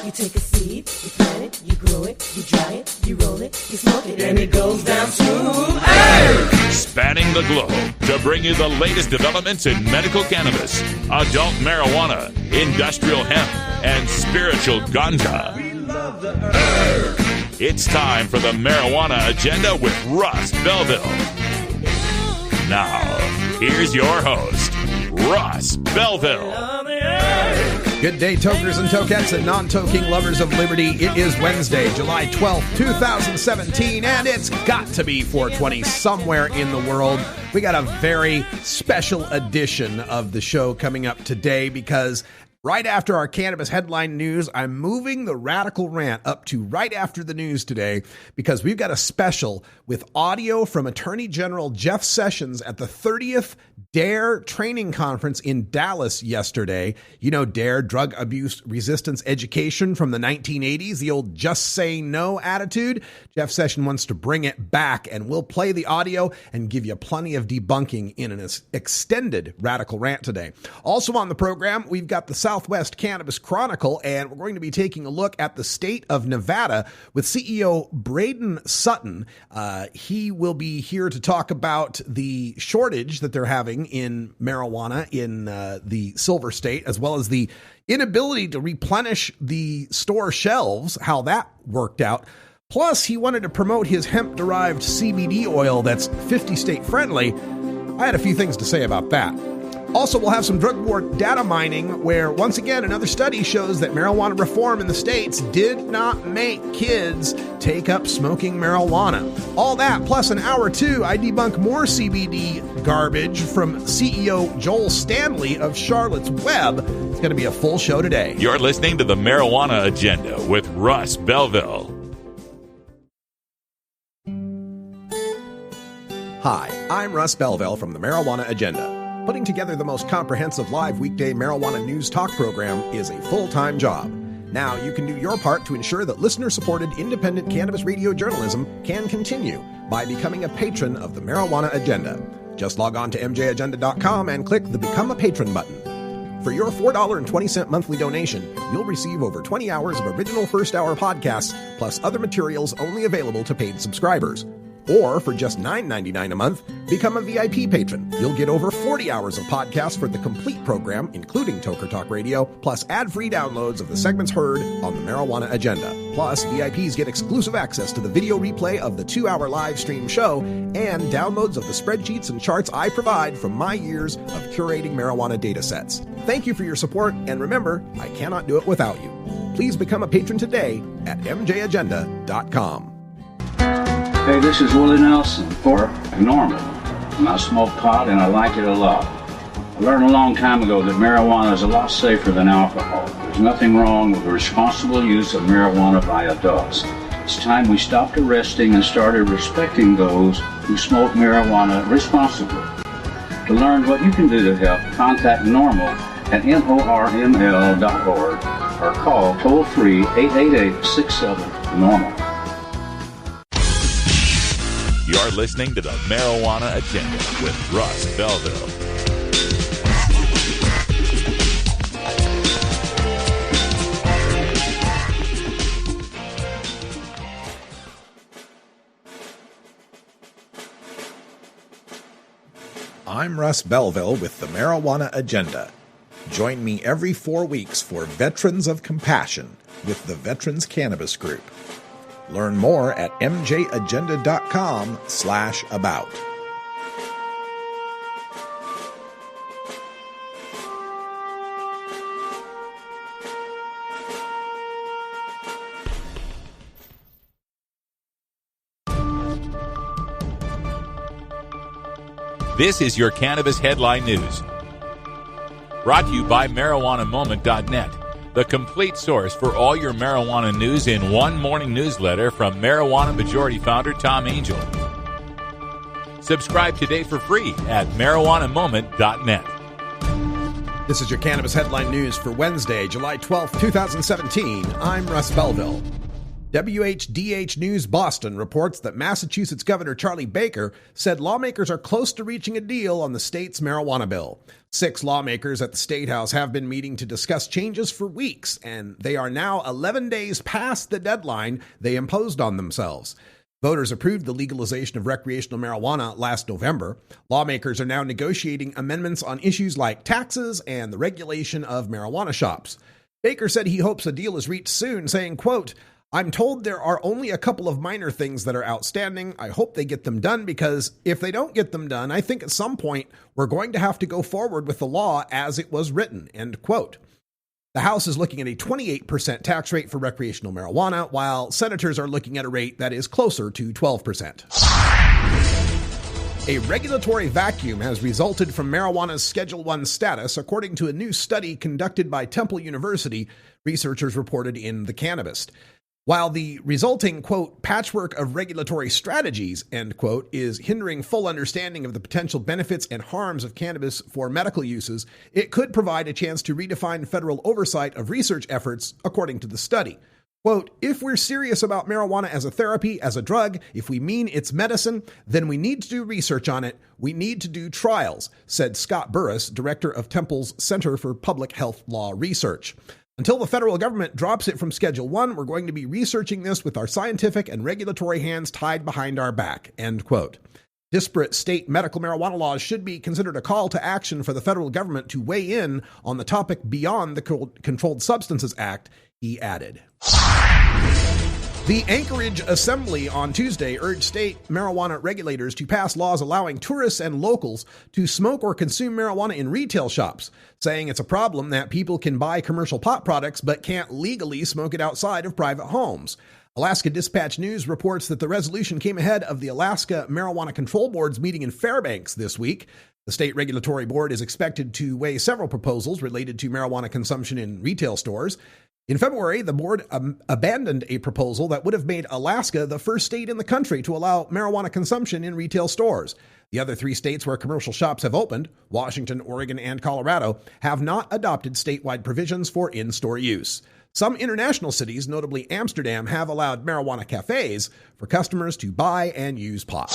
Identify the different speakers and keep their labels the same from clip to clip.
Speaker 1: You take a seed, you plant it, you grow it, you dry it, you roll it, you smoke it, and it goes down smooth. Hey!
Speaker 2: Spanning the globe to bring you the latest developments in medical cannabis, adult marijuana, industrial hemp, and spiritual ganja. It's time for the Marijuana Agenda with Russ Belville. Now, here's your host, Russ Belville.
Speaker 3: Good day, tokers and tokettes and non-toking lovers of liberty. It is Wednesday, July 12th, 2017, and it's got to be 420 somewhere in the world. We got a very special edition of the show coming up today because right after our cannabis headline news, I'm moving the Radical Rant up to right after the news today because we've got a special with audio from Attorney General Jeff Sessions at the 30th D.A.R.E training conference in Dallas yesterday. You know, D.A.R.E, drug abuse resistance education from the 1980s, the old just say no attitude. Jeff Sessions wants to bring it back, and we'll play the audio and give you plenty of debunking in an extended Radical Rant today. Also on the program, we've got the Southwest Cannabis Chronicle, and we're going to be taking a look at the state of Nevada with CEO Braden Sutton. He will be here to talk about the shortage that they're having in marijuana in the Silver State, as well as the inability to replenish the store shelves, how that worked out. Plus, he wanted to promote his hemp-derived CBD oil that's 50-state friendly. I had a few things to say about that. Also, we'll have some drug war data mining where, once again, another study shows that marijuana reform in the states did not make kids take up smoking marijuana. All that, plus an hour two, I debunk more CBD garbage from CEO Joel Stanley of Charlotte's Web. It's going to be a full show today.
Speaker 2: You're listening to the Marijuana Agenda with Russ Belville.
Speaker 3: Hi, I'm Russ Belville from the Marijuana Agenda. Putting together the most comprehensive live weekday marijuana news talk program is a full-time job. Now you can do your part to ensure that listener-supported independent cannabis radio journalism can continue by becoming a patron of the Marijuana Agenda. Just log on to mjagenda.com and click the Become a Patron button. For your $4.20 monthly donation, you'll receive over 20 hours of original first-hour podcasts, plus other materials only available to paid subscribers. Or for just $9.99 a month, become a VIP patron. You'll get over 40 hours of podcasts for the complete program, including Toker Talk Radio, plus ad-free downloads of the segments heard on the Marijuana Agenda. Plus, VIPs get exclusive access to the video replay of the 2-hour live stream show and downloads of the spreadsheets and charts I provide from my years of curating marijuana data sets. Thank you for your support, and remember, I cannot do it without you. Please become a patron today at mjagenda.com.
Speaker 4: Hey, this is Willie Nelson for Normal. And I smoke pot and I like it a lot. I learned a long time ago that marijuana is a lot safer than alcohol. There's nothing wrong with the responsible use of marijuana by adults. It's time we stopped arresting and started respecting those who smoke marijuana responsibly. To learn what you can do to help, contact Normal at NORML.org or call toll-free 888-67-NORMAL.
Speaker 2: You're listening to the Marijuana Agenda with Russ Belville.
Speaker 3: I'm Russ Belville with the Marijuana Agenda. Join me every 4 weeks for Veterans of Compassion with the Veterans Cannabis Group. Learn more at mjagenda.com/about.
Speaker 2: This is your Cannabis Headline News. Brought to you by MarijuanaMoment.net, the complete source for all your marijuana news in one morning newsletter from Marijuana Majority Founder Tom Angel. Subscribe today for free at MarijuanaMoment.net.
Speaker 3: This is your Cannabis Headline News for Wednesday, July 12th, 2017. I'm Russ Belville. WHDH News Boston reports that Massachusetts Governor Charlie Baker said lawmakers are close to reaching a deal on the state's marijuana bill. 6 lawmakers at the State House have been meeting to discuss changes for weeks, and they are now 11 days past the deadline they imposed on themselves. Voters approved the legalization of recreational marijuana last November. Lawmakers are now negotiating amendments on issues like taxes and the regulation of marijuana shops. Baker said he hopes a deal is reached soon, saying, quote, "I'm told there are only a couple of minor things that are outstanding. I hope they get them done, because if they don't get them done, I think at some point we're going to have to go forward with the law as it was written," end quote. The House is looking at a 28% tax rate for recreational marijuana, while senators are looking at a rate that is closer to 12%. A regulatory vacuum has resulted from marijuana's Schedule I status, according to a new study conducted by Temple University, researchers reported in The Cannabist. While the resulting, quote, patchwork of regulatory strategies, end quote, is hindering full understanding of the potential benefits and harms of cannabis for medical uses, it could provide a chance to redefine federal oversight of research efforts, according to the study. Quote, "If we're serious about marijuana as a therapy, as a drug, if we mean it's medicine, then we need to do research on it. We need to do trials," said Scott Burris, director of Temple's Center for Public Health Law Research. "Until the federal government drops it from Schedule I, we're going to be researching this with our scientific and regulatory hands tied behind our back," end quote. Disparate state medical marijuana laws should be considered a call to action for the federal government to weigh in on the topic beyond the Controlled Substances Act, he added. The Anchorage Assembly on Tuesday urged state marijuana regulators to pass laws allowing tourists and locals to smoke or consume marijuana in retail shops, saying it's a problem that people can buy commercial pot products but can't legally smoke it outside of private homes. Alaska Dispatch News reports that the resolution came ahead of the Alaska Marijuana Control Board's meeting in Fairbanks this week. The state regulatory board is expected to weigh several proposals related to marijuana consumption in retail stores. In February, the board abandoned a proposal that would have made Alaska the first state in the country to allow marijuana consumption in retail stores. The other 3 states where commercial shops have opened, Washington, Oregon, and Colorado, have not adopted statewide provisions for in-store use. Some international cities, notably Amsterdam, have allowed marijuana cafes for customers to buy and use pot.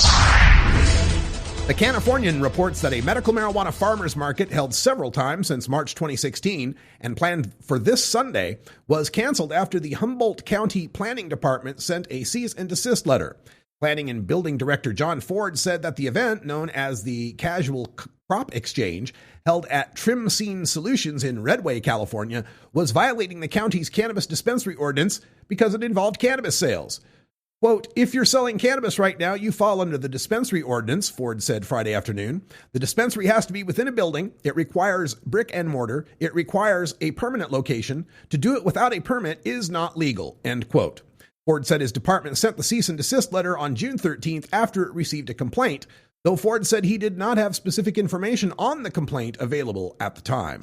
Speaker 3: The Californian reports that a medical marijuana farmers market held several times since March 2016 and planned for this Sunday was canceled after the Humboldt County Planning Department sent a cease and desist letter. Planning and Building Director John Ford said that the event, known as the Casual Crop Exchange, held at Trim Scene Solutions in Redway, California, was violating the county's cannabis dispensary ordinance because it involved cannabis sales. Quote, "If you're selling cannabis right now, you fall under the dispensary ordinance," Ford said Friday afternoon. "The dispensary has to be within a building. It requires brick and mortar. It requires a permanent location. To do it without a permit is not legal," end quote. Ford said his department sent the cease and desist letter on June 13th after it received a complaint, though Ford said he did not have specific information on the complaint available at the time.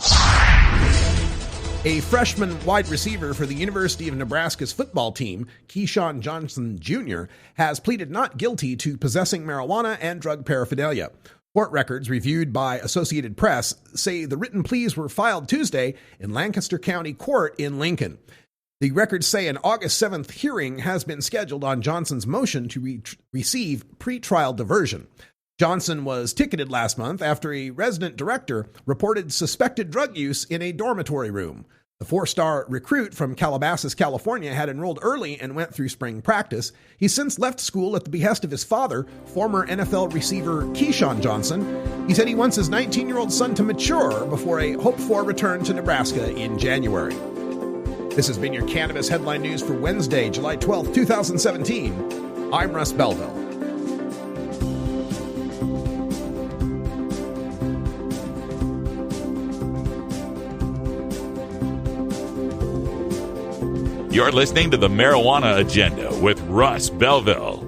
Speaker 3: A freshman wide receiver for the University of Nebraska's football team, Keyshawn Johnson Jr., has pleaded not guilty to possessing marijuana and drug paraphernalia. Court records reviewed by Associated Press say the written pleas were filed Tuesday in Lancaster County Court in Lincoln. The records say an August 7th hearing has been scheduled on Johnson's motion to receive pretrial diversion. Johnson was ticketed last month after a resident director reported suspected drug use in a dormitory room. The 4-star recruit from Calabasas, California, had enrolled early and went through spring practice. He's since left school at the behest of his father, former NFL receiver Keyshawn Johnson. He said he wants his 19-year-old son to mature before a hoped-for return to Nebraska in January. This has been your Cannabis Headline News for Wednesday, July 12, 2017. I'm Russ Belville.
Speaker 2: You're listening to the Marijuana Agenda with Russ Belville.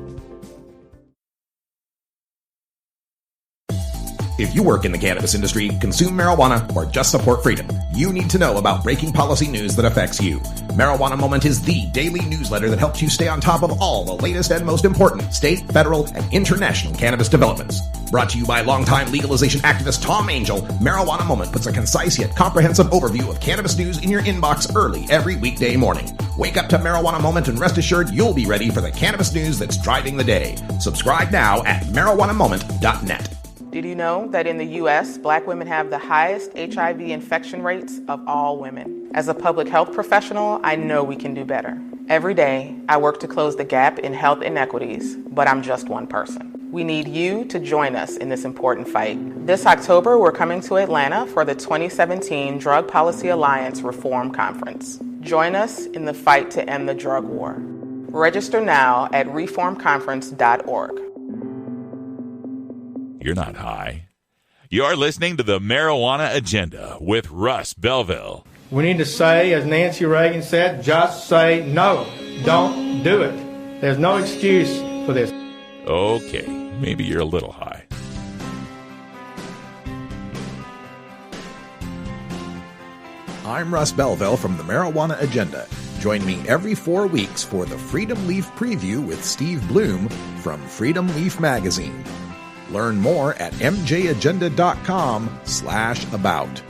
Speaker 3: If you work in the cannabis industry, consume marijuana, or just support freedom, you need to know about breaking policy news that affects you. Marijuana Moment is the daily newsletter that helps you stay on top of all the latest and most important state, federal, and international cannabis developments. Brought to you by longtime legalization activist Tom Angel, Marijuana Moment puts a concise yet comprehensive overview of cannabis news in your inbox early every weekday morning. Wake up to Marijuana Moment and rest assured you'll be ready for the cannabis news that's driving the day. Subscribe now at marijuanamoment.net.
Speaker 5: Did you know that in the U.S., black women have the highest HIV infection rates of all women? As a public health professional, I know we can do better. Every day, I work to close the gap in health inequities, but I'm just one person. We need you to join us in this important fight. This October, we're coming to Atlanta for the 2017 Drug Policy Alliance Reform Conference. Join us in the fight to end the drug war. Register now at reformconference.org.
Speaker 2: You're not high. You're listening to the Marijuana Agenda with Russ Belville.
Speaker 6: We need to say, as Nancy Reagan said, just say no. Don't do it. There's no excuse for this.
Speaker 2: Okay, maybe you're a little high.
Speaker 3: I'm Russ Belville from the Marijuana Agenda. Join me every 4 weeks for the Freedom Leaf Preview with Steve Bloom from Freedom Leaf Magazine. Learn more at mjagenda.com/about.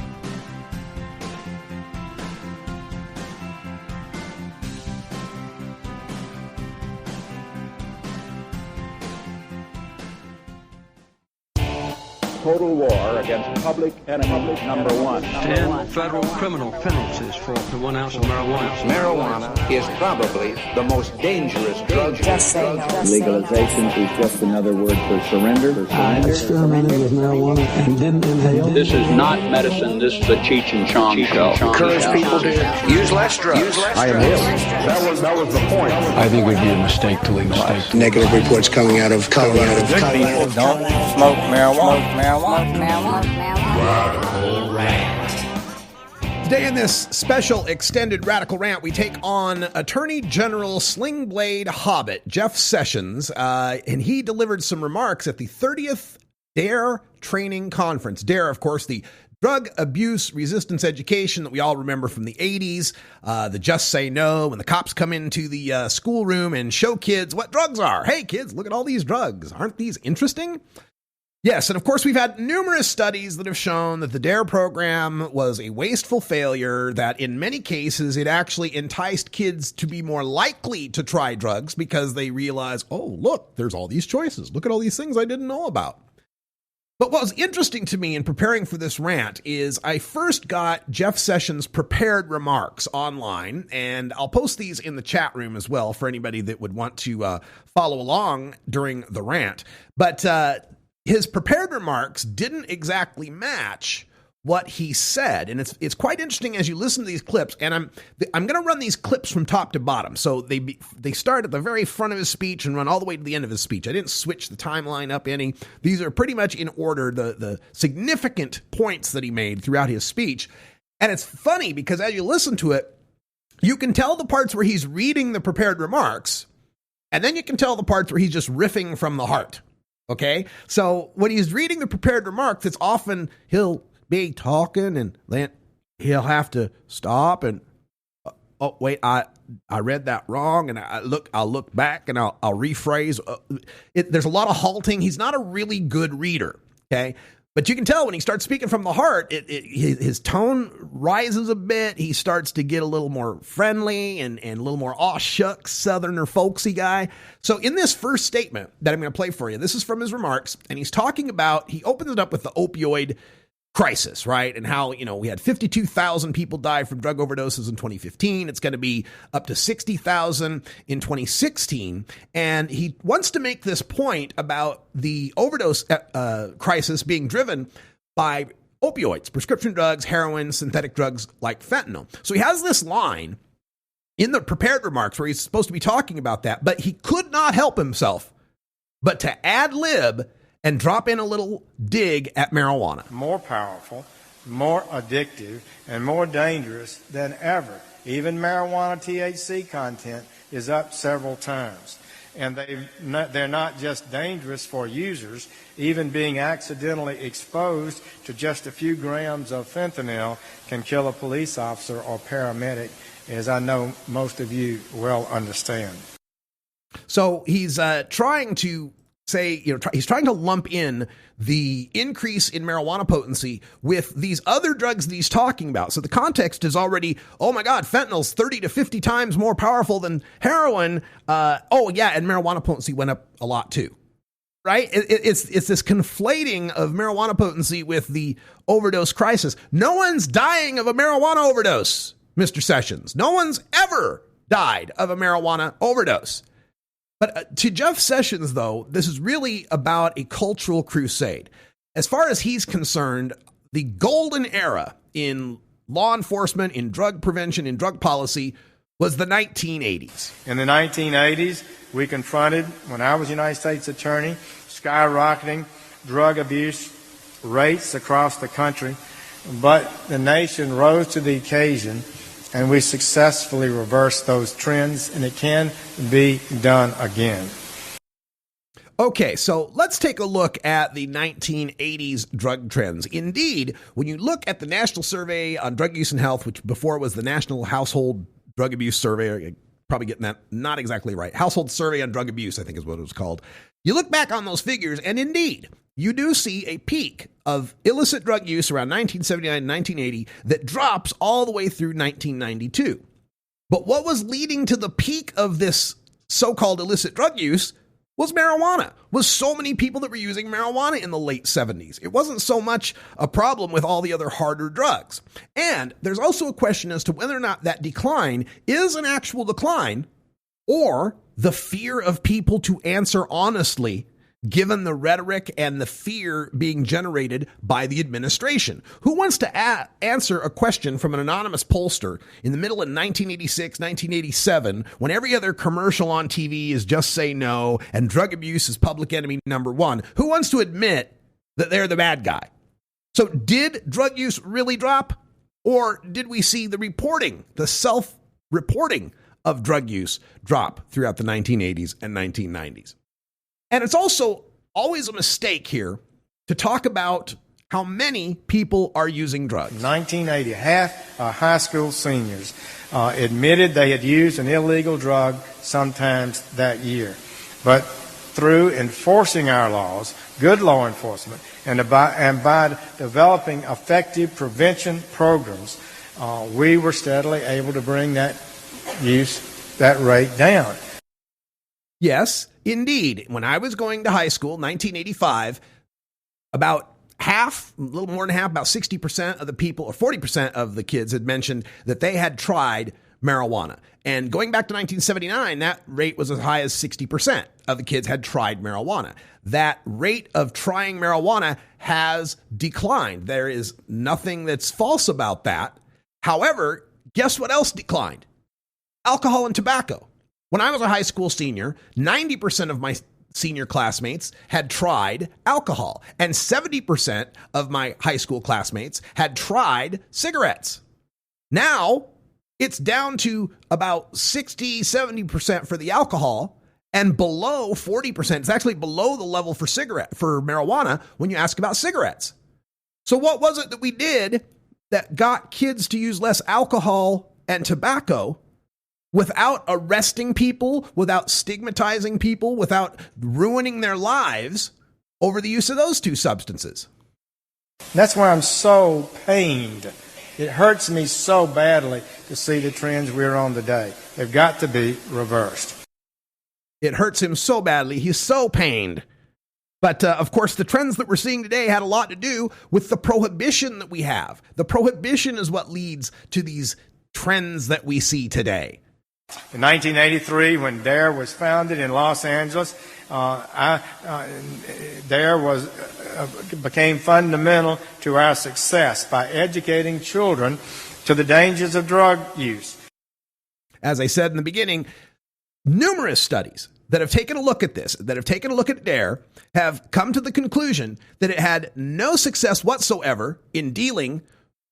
Speaker 7: Total war against public enemy number one.
Speaker 8: 10 federal criminal penalties for the 1 ounce of marijuana.
Speaker 7: Marijuana is probably the most dangerous drug.
Speaker 9: Just say no.
Speaker 10: Legalization is just another word for surrender.
Speaker 11: I experimented with marijuana and didn't inhale.
Speaker 7: This is not medicine. This is a Cheech and Chong show.
Speaker 10: Encourage people to use less drugs.
Speaker 7: I am ill. That was the point.
Speaker 11: I think it would be a mistake to legalize.
Speaker 10: Negative reports coming out of Colorado.
Speaker 7: People don't smoke marijuana.
Speaker 2: Radical Rant.
Speaker 3: Today in this special extended Radical Rant, we take on Attorney General Sling Blade Hobbit, Jeff Sessions, and he delivered some remarks at the 30th D.A.R.E training conference. D.A.R.E, of course, the drug abuse resistance education that we all remember from the 80s, the just say no, when the cops come into the schoolroom and show kids what drugs are. Hey, kids, look at all these drugs. Aren't these interesting? Yes, and of course, we've had numerous studies that have shown that the D.A.R.E program was a wasteful failure, that in many cases, it actually enticed kids to be more likely to try drugs because they realize, oh, look, there's all these choices. Look at all these things I didn't know about. But what was interesting to me in preparing for this rant is I first got Jeff Sessions' prepared remarks online, and I'll post these in the chat room as well for anybody that would want to follow along during the rant. But his prepared remarks didn't exactly match what he said, and it's quite interesting as you listen to these clips. And I'm going to run these clips from top to bottom, so they start at the very front of his speech and run all the way to the end of his speech. I didn't switch the timeline up any. These are pretty much in order, the significant points that he made throughout his speech. And it's funny because as you listen to it, you can tell the parts where he's reading the prepared remarks, and then you can tell the parts where he's just riffing from the heart. Okay, so when he's reading the prepared remarks, it's often he'll be talking and then he'll have to stop and oh wait, I read that wrong, and I'll look back and I'll rephrase. There's a lot of halting. He's not a really good reader. Okay, but you can tell when he starts speaking from the heart, his tone rises a bit. He starts to get a little more friendly and a little more aw shucks, southerner folksy guy. So in this first statement that I'm going to play for you, this is from his remarks, and he's talking about, he opens it up with the opioid crisis, right? And how, we had 52,000 people die from drug overdoses in 2015. It's going to be up to 60,000 in 2016. And he wants to make this point about the overdose crisis being driven by opioids, prescription drugs, heroin, synthetic drugs like fentanyl. So he has this line in the prepared remarks where he's supposed to be talking about that, but he could not help himself but to ad lib and drop in a little dig at marijuana.
Speaker 6: More powerful, more addictive, and more dangerous than ever. Even marijuana THC content is up several times. And they're not just dangerous for users. Even being accidentally exposed to just a few grams of fentanyl can kill a police officer or paramedic, as I know most of you well understand.
Speaker 3: So he's trying to say, he's trying to lump in the increase in marijuana potency with these other drugs that he's talking about. So the context is already, oh my God, fentanyl's 30 to 50 times more powerful than heroin. And marijuana potency went up a lot too, right? It's this conflating of marijuana potency with the overdose crisis. No one's dying of a marijuana overdose, Mr. Sessions. No one's ever died of a marijuana overdose. But to Jeff Sessions, though, this is really about a cultural crusade. As far as he's concerned, the golden era in law enforcement, in drug prevention, in drug policy was the 1980s.
Speaker 6: In the 1980s, we confronted, when I was United States Attorney, skyrocketing drug abuse rates across the country. But the nation rose to the occasion, and we successfully reversed those trends, and it can be done again.
Speaker 3: Okay, so let's take a look at the 1980s drug trends. Indeed, when you look at the National Survey on Drug Use and Health, which before was the National Household Drug Abuse Survey, probably getting that not exactly right, Household Survey on Drug Abuse, I think is what it was called. You look back on those figures, and indeed, you do see a peak of illicit drug use around 1979 and 1980 that drops all the way through 1992. But what was leading to the peak of this so-called illicit drug use was marijuana, was so many people that were using marijuana in the late 70s. It wasn't so much a problem with all the other harder drugs. And there's also a question as to whether or not that decline is an actual decline or the fear of people to answer honestly, given the rhetoric and the fear being generated by the administration. Who wants to answer a question from an anonymous pollster in the middle of 1986, 1987, when every other commercial on TV is just say no and drug abuse is public enemy number one? Who wants to admit that they're the bad guy? So did drug use really drop? Or did we see the reporting, the self-reporting of drug use drop throughout the 1980s and 1990s? And it's also always a mistake here to talk about how many people are using drugs.
Speaker 6: 1980, half high school seniors admitted they had used an illegal drug sometimes that year. But through enforcing our laws, good law enforcement, and by developing effective prevention programs, we were steadily able to bring that rate down.
Speaker 3: Yes, indeed. When I was going to high school, 1985, about half, a little more than half, about 60% of the people, or 40% of the kids had mentioned that they had tried marijuana. And going back to 1979, that rate was as high as 60% of the kids had tried marijuana. That rate of trying marijuana has declined. There is nothing that's false about that. However, guess what else declined? Alcohol and tobacco. When I was a high school senior, 90% of my senior classmates had tried alcohol, and 70% of my high school classmates had tried cigarettes. Now, it's down to about 60, 70% for the alcohol and below 40%. It's actually below the level for marijuana when you ask about cigarettes. So what was it that we did that got kids to use less alcohol and tobacco without arresting people, without stigmatizing people, without ruining their lives over the use of those two substances?
Speaker 6: That's why I'm so pained. It hurts me so badly to see the trends we're on today. They've got to be reversed.
Speaker 3: It hurts him so badly. He's so pained. But, of course, the trends that we're seeing today had a lot to do with the prohibition that we have. The prohibition is what leads to these trends that we see today.
Speaker 6: In 1983, when D.A.R.E was founded in Los Angeles, D.A.R.E became fundamental to our success by educating children to the dangers of drug use.
Speaker 3: As I said in the beginning, numerous studies that have taken a look at this, that have taken a look at D.A.R.E, have come to the conclusion that it had no success whatsoever in dealing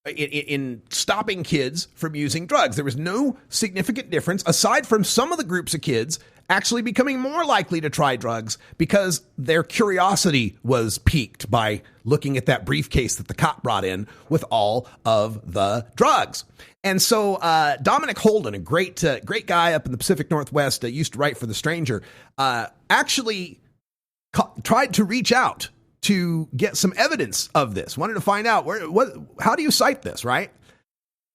Speaker 3: in stopping kids from using drugs. There was no significant difference aside from some of the groups of kids actually becoming more likely to try drugs because their curiosity was piqued by looking at that briefcase that the cop brought in with all of the drugs. And so Dominic Holden, a great guy up in the Pacific Northwest, used to write for The Stranger, actually tried to reach out to get some evidence of this, wanted to find out how do you cite this, right?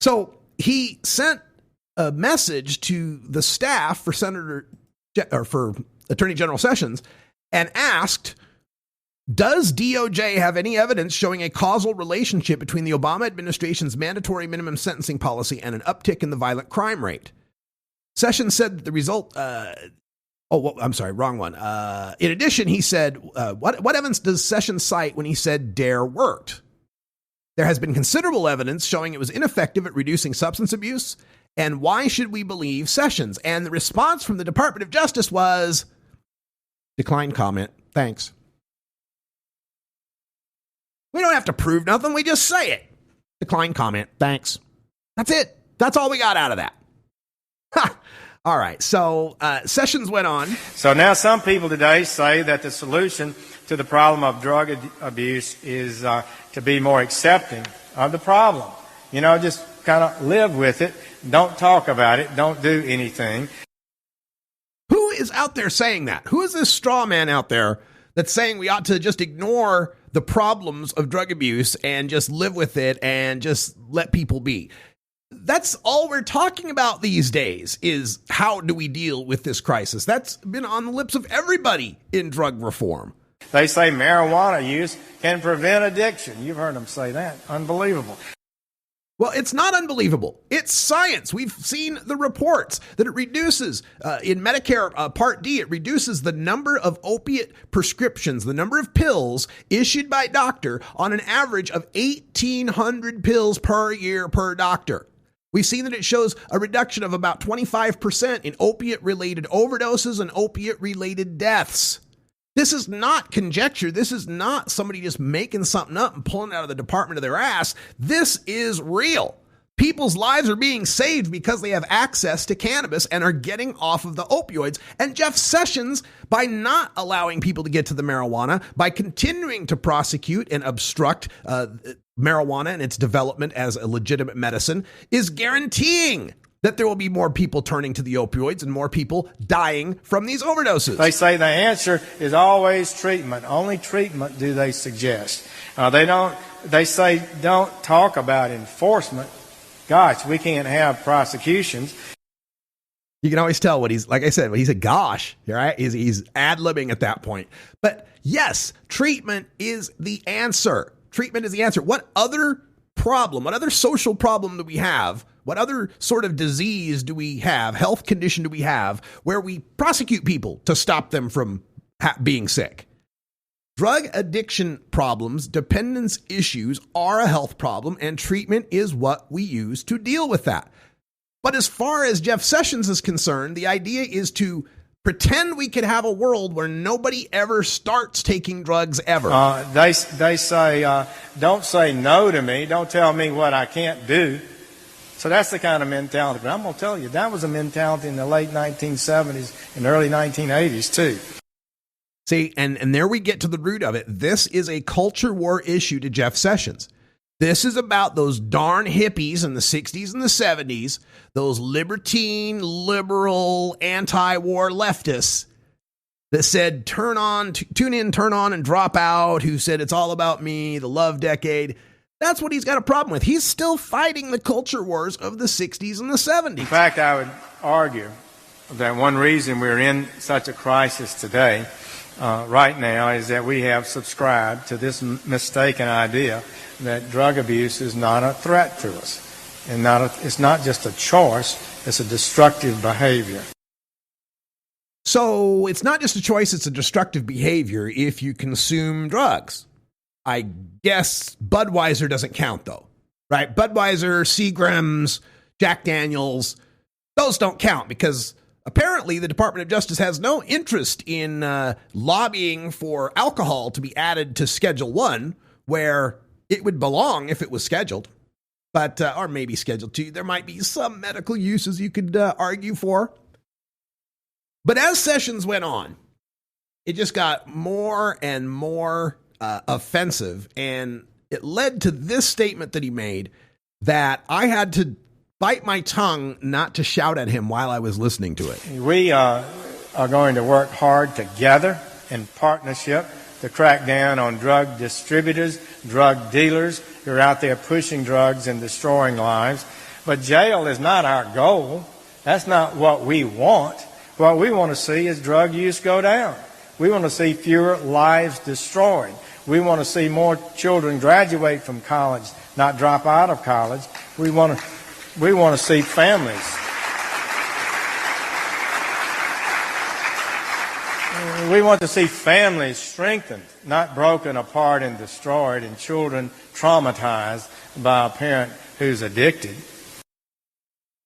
Speaker 3: So he sent a message to the staff for for Attorney General Sessions and asked, does DOJ have any evidence showing a causal relationship between the Obama administration's mandatory minimum sentencing policy and an uptick in the violent crime rate? Sessions said that the result, I'm sorry, wrong one. In addition, he said, what evidence does Sessions cite when he said D.A.R.E worked? There has been considerable evidence showing it was ineffective at reducing substance abuse. And why should we believe Sessions? And the response from the Department of Justice was, decline comment. Thanks. We don't have to prove nothing. We just say it. Decline comment. Thanks. That's it. That's all we got out of that. Ha! All right. So Sessions went on.
Speaker 6: So now some people today say that the solution to the problem of drug abuse is to be more accepting of the problem. Just kind of live with it. Don't talk about it. Don't do anything.
Speaker 3: Who is out there saying that? Who is this straw man out there that's saying we ought to just ignore the problems of drug abuse and just live with it and just let people be? That's all we're talking about these days, is how do we deal with this crisis? That's been on the lips of everybody in drug reform.
Speaker 6: They say marijuana use can prevent addiction. You've heard them say that. Unbelievable.
Speaker 3: Well, it's not unbelievable. It's science. We've seen the reports that it reduces, in Medicare Part D, it reduces the number of opiate prescriptions, the number of pills issued by doctor on an average of 1,800 pills per year per doctor. We've seen that it shows a reduction of about 25% in opiate-related overdoses and opiate-related deaths. This is not conjecture. This is not somebody just making something up and pulling it out of the department of their ass. This is real. People's lives are being saved because they have access to cannabis and are getting off of the opioids. And Jeff Sessions, by not allowing people to get to the marijuana, by continuing to prosecute and obstruct marijuana and its development as a legitimate medicine, is guaranteeing that there will be more people turning to the opioids and more people dying from these overdoses.
Speaker 6: They say the answer is always treatment. Only treatment do they suggest. They say don't talk about enforcement. Gosh, we can't have prosecutions.
Speaker 3: You can always tell what he's, like I said, when he said gosh, right? He's ad-libbing at that point. But yes, treatment is the answer. Treatment is the answer. What other problem, what other social problem do we have? What other sort of disease do we have, health condition do we have, where we prosecute people to stop them from being sick? Drug addiction problems, dependence issues are a health problem, and treatment is what we use to deal with that. But as far as Jeff Sessions is concerned, the idea is to pretend we could have a world where nobody ever starts taking drugs ever.
Speaker 6: They say, don't say no to me. Don't tell me what I can't do. So that's the kind of mentality. But I'm going to tell you, that was a mentality in the late 1970s and early 1980s, too.
Speaker 3: See, and there we get to the root of it. This is a culture war issue to Jeff Sessions. This is about those darn hippies in the 60s and the 70s, those libertine, liberal, anti-war leftists that said, tune in, turn on, and drop out, who said it's all about me, the love decade. That's what he's got a problem with. He's still fighting the culture wars of the 60s and the 70s.
Speaker 6: In fact, I would argue that one reason we're in such a crisis today, right now, is that we have subscribed to this mistaken idea that drug abuse is not a threat to us. And it's not just a choice, it's a destructive behavior.
Speaker 3: So it's not just a choice, it's a destructive behavior if you consume drugs. I guess Budweiser doesn't count, though, right? Budweiser, Seagram's, Jack Daniels, those don't count because apparently the Department of Justice has no interest in lobbying for alcohol to be added to Schedule 1, where it would belong if it was scheduled. but or maybe Schedule 2. There might be some medical uses you could argue for. But as sessions went on, it just got more and more offensive, and it led to this statement that he made that I had to bite my tongue not to shout at him while I was listening to it.
Speaker 6: We are going to work hard together in partnership to crack down on drug distributors, drug dealers who are out there pushing drugs and destroying lives. But jail is not our goal. That's not what we want. What we want to see is drug use go down. We want to see fewer lives destroyed. We want to see more children graduate from college, not drop out of college. We want to see families. We want to see families strengthened, not broken apart and destroyed, and children traumatized by a parent who's addicted.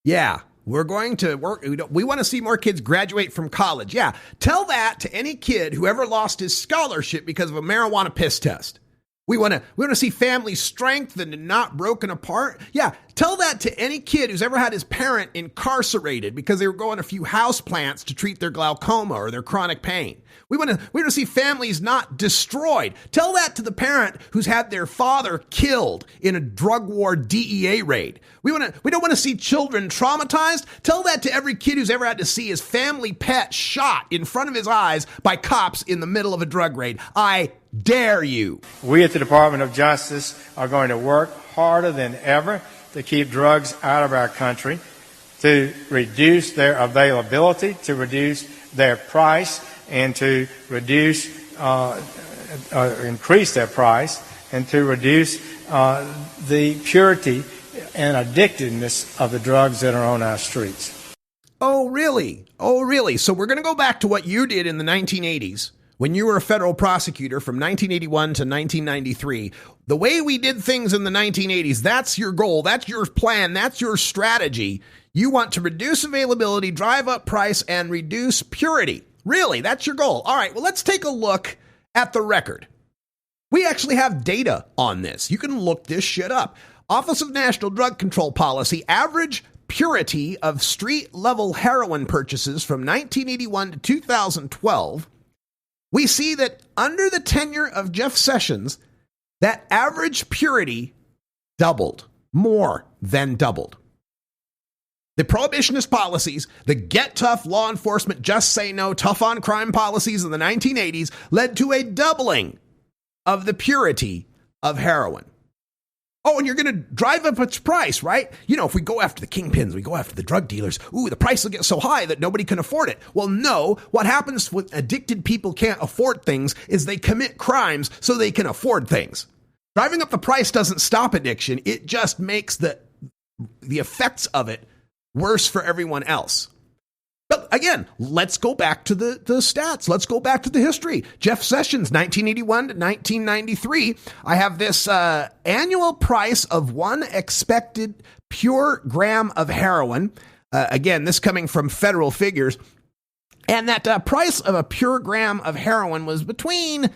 Speaker 3: Yeah, we're going to work. We want to see more kids graduate from college. Yeah, tell that to any kid who ever lost his scholarship because of a marijuana piss test. We want to see families strengthened and not broken apart. Yeah, tell that to any kid who's ever had his parent incarcerated because they were growing a few house plants to treat their glaucoma or their chronic pain. We want to see families not destroyed. Tell that to the parent who's had their father killed in a drug war DEA raid. We don't want to see children traumatized. Tell that to every kid who's ever had to see his family pet shot in front of his eyes by cops in the middle of a drug raid. I dare you.
Speaker 6: We at the Department of Justice are going to work harder than ever to keep drugs out of our country, to reduce their availability, to reduce their price, and to reduce, increase their price, and to reduce the purity and addictiveness of the drugs that are on our streets.
Speaker 3: Oh, really? Oh, really? So we're going to go back to what you did in the 1980s. When you were a federal prosecutor from 1981 to 1993, the way we did things in the 1980s, that's your goal, that's your plan, that's your strategy. You want to reduce availability, drive up price, and reduce purity. Really, that's your goal. All right, well, let's take a look at the record. We actually have data on this. You can look this shit up. Office of National Drug Control Policy, average purity of street-level heroin purchases from 1981 to 2012, we see that under the tenure of Jeff Sessions, that average purity doubled, more than doubled. The prohibitionist policies, the get tough law enforcement, just say no, tough on crime policies in the 1980s led to a doubling of the purity of heroin. Oh, and you're going to drive up its price, right? You know, if we go after the kingpins, we go after the drug dealers, the price will get so high that nobody can afford it. Well, no, what happens when addicted people can't afford things is they commit crimes so they can afford things. Driving up the price doesn't stop addiction. It just makes the effects of it worse for everyone else. But again, let's go back to the stats. Let's go back to the history. Jeff Sessions, 1981 to 1993. I have this annual price of one expected pure gram of heroin. Again, this coming from federal figures. And that price of a pure gram of heroin was between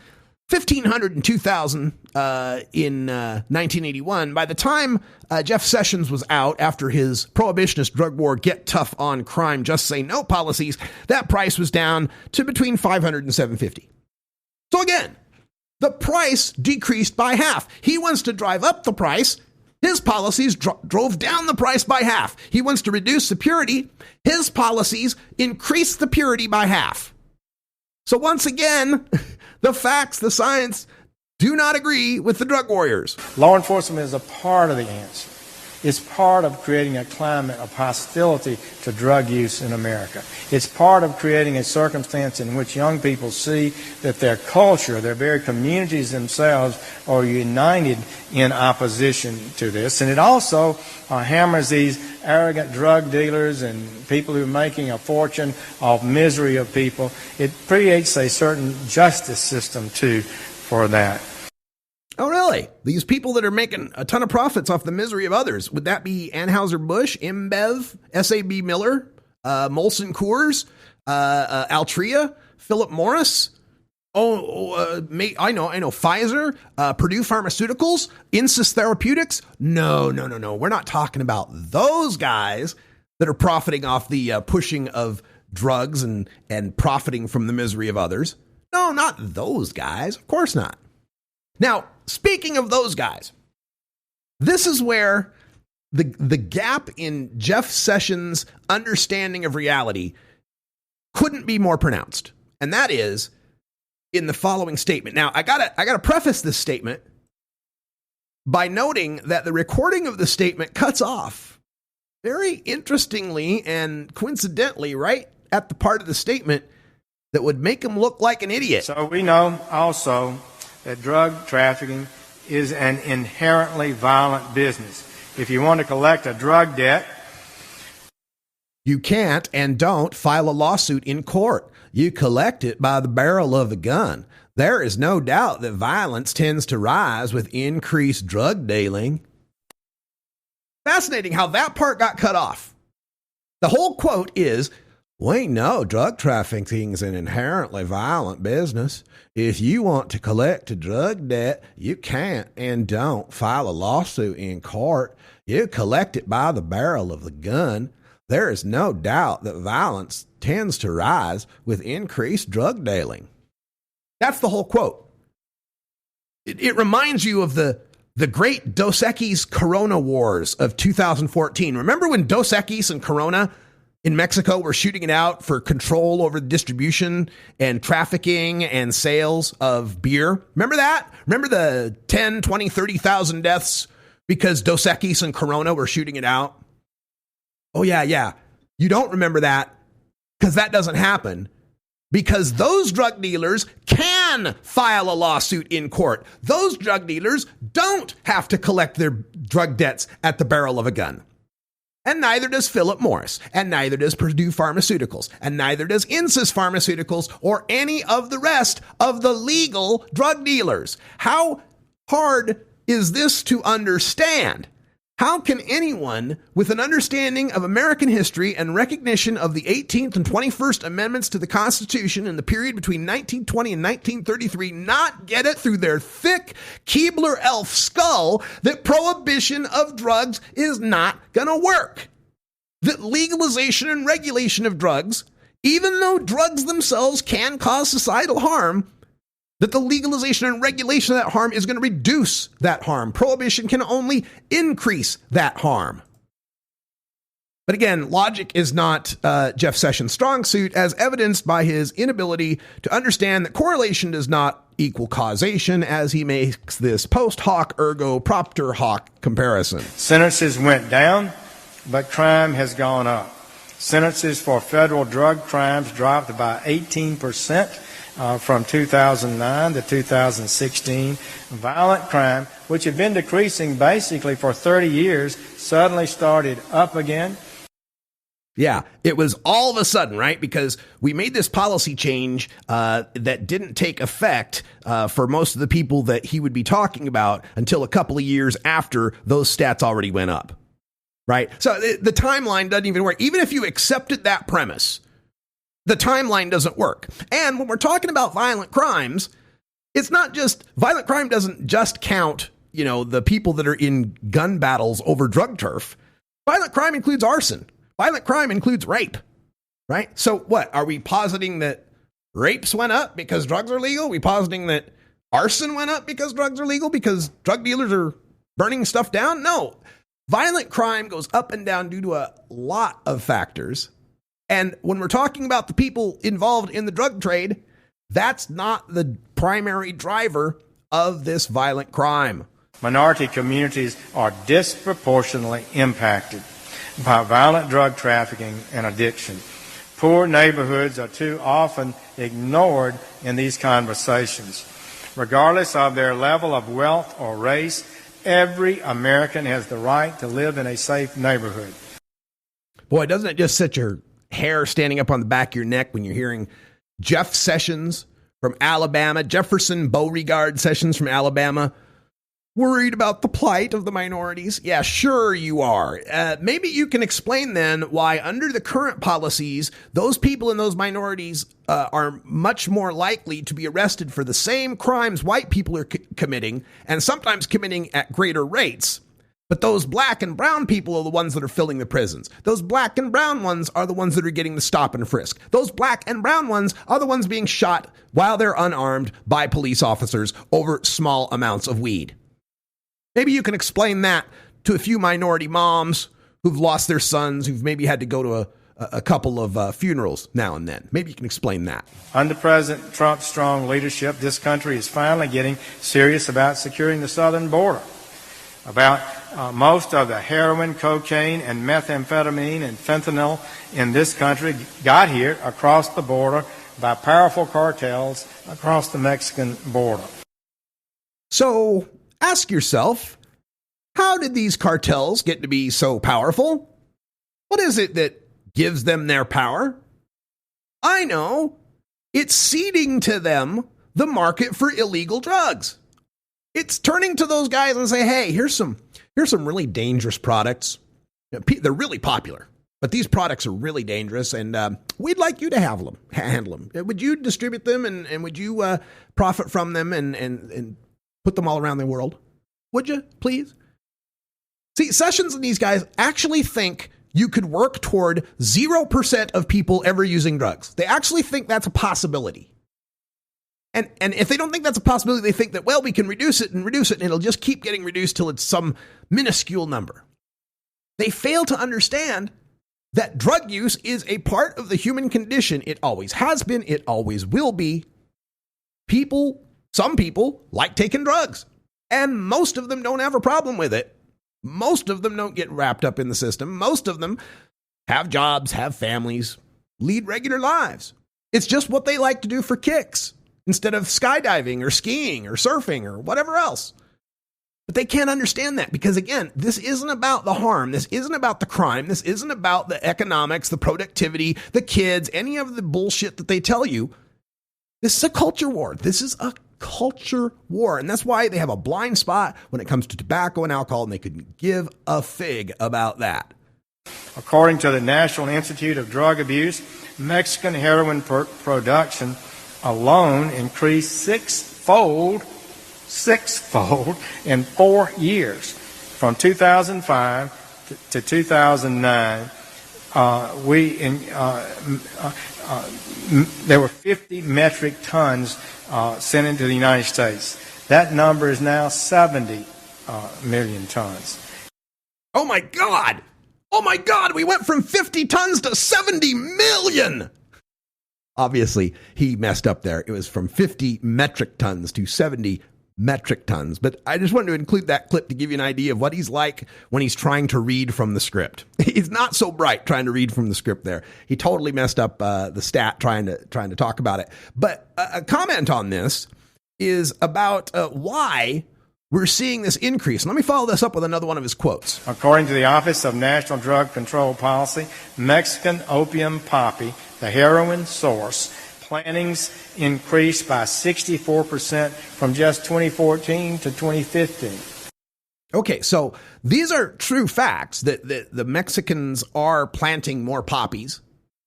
Speaker 3: $1,500 and $2,000 in 1981. By the time Jeff Sessions was out after his prohibitionist drug war, get tough on crime, just say no policies, that price was down to between $500 and $750. So again, the price decreased by half. He wants to drive up the price. His policies drove down the price by half. He wants to reduce the purity. His policies increased the purity by half. So once again, the facts, the science, do not agree with the drug warriors.
Speaker 6: Law enforcement is a part of the answer. It's part of creating a climate of hostility to drug use in America. It's part of creating a circumstance in which young people see that their culture, their very communities themselves are united in opposition to this. And it also hammers these arrogant drug dealers and people who are making a fortune off misery of people. It creates a certain justice system, too, for that.
Speaker 3: Oh, really? These people that are making a ton of profits off the misery of others, would that be Anheuser-Busch, InBev, SAB Miller, Molson Coors, Altria, Philip Morris? I know. Pfizer, Purdue Pharmaceuticals, Insys Therapeutics. No. We're not talking about those guys that are profiting off the pushing of drugs and profiting from the misery of others. No, not those guys. Of course not. Now, speaking of those guys, this is where the gap in Jeff Sessions' understanding of reality couldn't be more pronounced. And that is in the following statement. Now, I gotta preface this statement by noting that the recording of the statement cuts off very interestingly and coincidentally right at the part of the statement that would make him look like an idiot.
Speaker 6: So we know also that drug trafficking is an inherently violent business. If you want to collect a drug debt,
Speaker 3: you can't and don't file a lawsuit in court. You collect it by the barrel of a gun. There is no doubt that violence tends to rise with increased drug dealing. Fascinating how that part got cut off. The whole quote is, we know drug trafficking is an inherently violent business. If you want to collect a drug debt, you can't and don't file a lawsuit in court. You collect it by the barrel of the gun. There is no doubt that violence tends to rise with increased drug dealing. That's the whole quote. It reminds you of the great Dos Equis Corona Wars of 2014. Remember when Dos Equis and Corona in Mexico were shooting it out for control over the distribution and trafficking and sales of beer? Remember that? Remember the 10, 20, 30,000 deaths because Dos Equis and Corona were shooting it out? Oh, yeah. You don't remember that because that doesn't happen because those drug dealers can file a lawsuit in court. Those drug dealers don't have to collect their drug debts at the barrel of a gun. And neither does Philip Morris, and neither does Purdue Pharmaceuticals, and neither does Insys Pharmaceuticals or any of the rest of the legal drug dealers. How hard is this to understand? How can anyone with an understanding of American history and recognition of the 18th and 21st Amendments to the Constitution in the period between 1920 and 1933 not get it through their thick Keebler elf skull that prohibition of drugs is not going to work? That legalization and regulation of drugs, even though drugs themselves can cause societal harm, that the legalization and regulation of that harm is going to reduce that harm. Prohibition can only increase that harm. But again, logic is not Jeff Sessions' strong suit, as evidenced by his inability to understand that correlation does not equal causation, as he makes this post hoc ergo propter hoc comparison.
Speaker 6: Sentences went down, but crime has gone up. Sentences for federal drug crimes dropped by 18%. From 2009 to 2016, violent crime, which had been decreasing basically for 30 years, suddenly started up again.
Speaker 3: Yeah, it was all of a sudden, right? Because we made this policy change that didn't take effect for most of the people that he would be talking about until a couple of years after those stats already went up, right? So the timeline doesn't even work. Even if you accepted that premise, the timeline doesn't work. And when we're talking about violent crimes, it's not just violent crime doesn't just count, the people that are in gun battles over drug turf. Violent crime includes arson. Violent crime includes rape, right? So what? Are we positing that rapes went up because drugs are legal? Are we positing that arson went up because drugs are legal, because drug dealers are burning stuff down? No. Violent crime goes up and down due to a lot of factors. And when we're talking about the people involved in the drug trade, that's not the primary driver of this violent crime.
Speaker 6: Minority communities are disproportionately impacted by violent drug trafficking and addiction. Poor neighborhoods are too often ignored in these conversations. Regardless of their level of wealth or race, every American has the right to live in a safe neighborhood.
Speaker 3: Boy, doesn't it just set your hair standing up on the back of your neck when you're hearing Jeff Sessions from Alabama, Jefferson Beauregard Sessions from Alabama, Worried about the plight of the minorities? Yeah, sure you are. Maybe you can explain then why under the current policies, those people in those minorities are much more likely to be arrested for the same crimes white people are committing, and sometimes committing at greater rates. But those black and brown people are the ones that are filling the prisons. Those black and brown ones are the ones that are getting the stop and frisk. Those black and brown ones are the ones being shot while they're unarmed by police officers over small amounts of weed. Maybe you can explain that to a few minority moms who've lost their sons, who've maybe had to go to a couple of funerals now and then. Maybe you can explain that.
Speaker 6: Under President Trump's strong leadership, this country is finally getting serious about securing the southern border. About most of the heroin, cocaine, and methamphetamine and fentanyl in this country got here across the border by powerful cartels across the Mexican border.
Speaker 3: So ask yourself, how did these cartels get to be so powerful? What is it that gives them their power? I know. It's ceding to them the market for illegal drugs. It's turning to those guys and say, hey, here's some really dangerous products. They're really popular, but these products are really dangerous, and we'd like you to handle them. Would you distribute them, and would you profit from them and put them all around the world? Would you, please? See, Sessions and these guys actually think you could work toward 0% of people ever using drugs. They actually think that's a possibility. And if they don't think that's a possibility, they think that, well, we can reduce it, and it'll just keep getting reduced till it's some minuscule number. They fail to understand that drug use is a part of the human condition. It always has been. It always will be. Some people like taking drugs, and most of them don't have a problem with it. Most of them don't get wrapped up in the system. Most of them have jobs, have families, lead regular lives. It's just what they like to do for kicks, instead of skydiving or skiing or surfing or whatever else. But they can't understand that because, again, this isn't about the harm. This isn't about the crime. This isn't about the economics, the productivity, the kids, any of the bullshit that they tell you. This is a culture war. This is a culture war. And that's why they have a blind spot when it comes to tobacco and alcohol, and they couldn't give a fig about that.
Speaker 6: According to the National Institute of Drug Abuse, Mexican heroin production alone increased sixfold in 4 years. From 2005 to 2009, there were 50 metric tons sent into the United States. That number is now 70 million tons.
Speaker 3: Oh my God! Oh my God! We went from 50 tons to 70 million! Obviously, he messed up there. It was from 50 metric tons to 70 metric tons. But I just wanted to include that clip to give you an idea of what he's like when he's trying to read from the script. He's not so bright trying to read from the script there. He totally messed up the stat trying to talk about it. But a comment on this is about why we're seeing this increase. Let me follow this up with another one of his quotes.
Speaker 6: According to the Office of National Drug Control Policy, Mexican opium poppy, the heroin source, plantings increased by 64% from just 2014 to 2015.
Speaker 3: Okay, so these are true facts that the Mexicans are planting more poppies,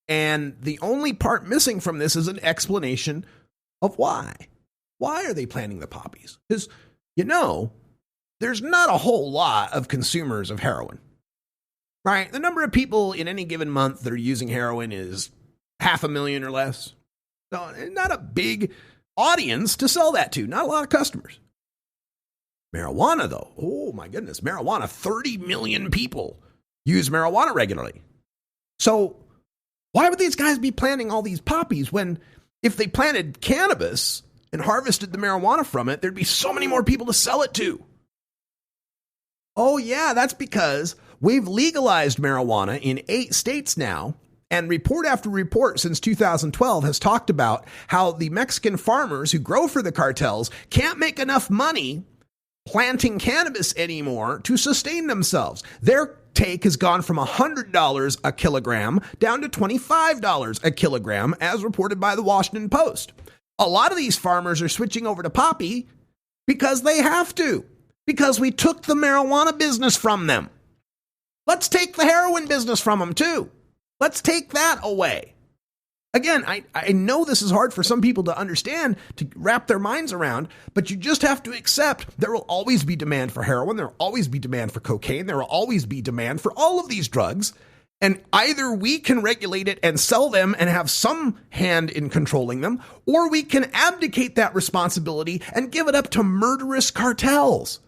Speaker 3: and the only part missing from this is an explanation of why. Why are they planting the poppies? Because, there's not a whole lot of consumers of heroin, right? The number of people in any given month that are using heroin is 500,000 or less. So not a big audience to sell that to. Not a lot of customers. Marijuana, though. Oh, my goodness. Marijuana. 30 million people use marijuana regularly. So why would these guys be planting all these poppies when if they planted cannabis and harvested the marijuana from it, there'd be so many more people to sell it to? Oh, yeah, that's because we've legalized marijuana in 8 states now. And report after report since 2012 has talked about how the Mexican farmers who grow for the cartels can't make enough money planting cannabis anymore to sustain themselves. Their take has gone from $100 a kilogram down to $25 a kilogram, as reported by the Washington Post. A lot of these farmers are switching over to poppy because they have to. because we took the marijuana business from them. Let's take the heroin business from them too. Let's take that away. Again, I know this is hard for some people to understand, to wrap their minds around, but you just have to accept there will always be demand for heroin. There will always be demand for cocaine. There will always be demand for all of these drugs. And either we can regulate it and sell them and have some hand in controlling them, or we can abdicate that responsibility and give it up to murderous cartels.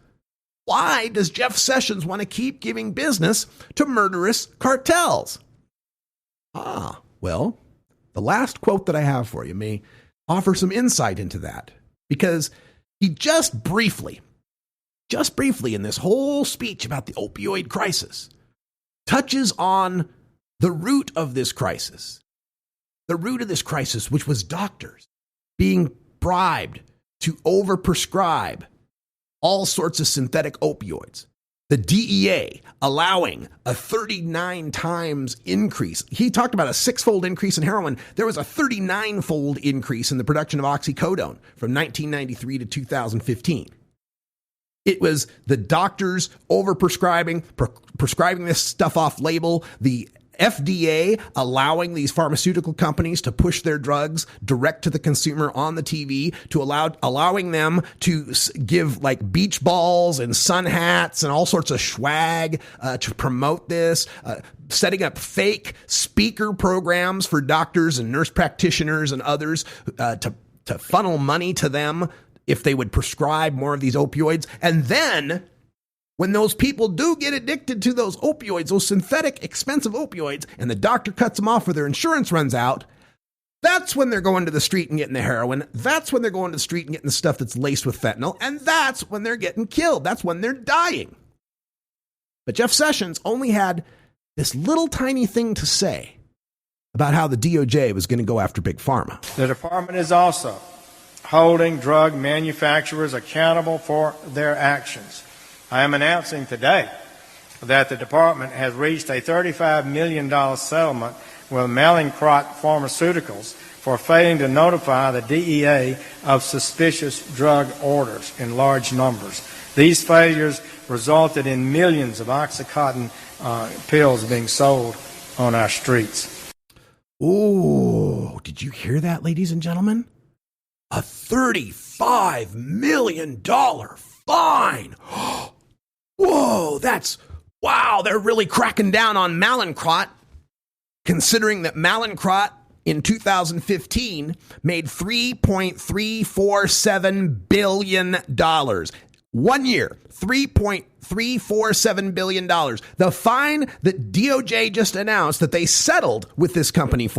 Speaker 3: Why does Jeff Sessions want to keep giving business to murderous cartels? Well, the last quote that I have for you may offer some insight into that, because he just briefly in this whole speech about the opioid crisis, touches on the root of this crisis. The root of this crisis, which was doctors being bribed to overprescribe all sorts of synthetic opioids. The DEA allowing a 39 times increase. He talked about a 6-fold increase in heroin. There was a 39-fold increase in the production of oxycodone from 1993 to 2015. It was the doctors overprescribing, prescribing this stuff off label, the FDA allowing these pharmaceutical companies to push their drugs direct to the consumer on the TV, to allowing them to give like beach balls and sun hats and all sorts of swag to promote this, setting up fake speaker programs for doctors and nurse practitioners and others to funnel money to them if they would prescribe more of these opioids. And then when those people do get addicted to those opioids, those synthetic, expensive opioids, and the doctor cuts them off or their insurance runs out, that's when they're going to the street and getting the heroin. That's when they're going to the street and getting the stuff that's laced with fentanyl. And that's when they're getting killed. That's when they're dying. But Jeff Sessions only had this little tiny thing to say about how the DOJ was going to go after Big Pharma.
Speaker 6: The department is also holding drug manufacturers accountable for their actions. I am announcing today that the department has reached a $35 million settlement with Mallinckrodt Pharmaceuticals for failing to notify the DEA of suspicious drug orders in large numbers. These failures resulted in millions of Oxycontin pills being sold on our streets.
Speaker 3: Ooh, did you hear that, ladies and gentlemen? A $35 million fine. Whoa, wow, they're really cracking down on Mallinckrodt, considering that Mallinckrodt in 2015 made $3.347 billion. 1 year, $3.347 billion. The fine that DOJ just announced that they settled with this company,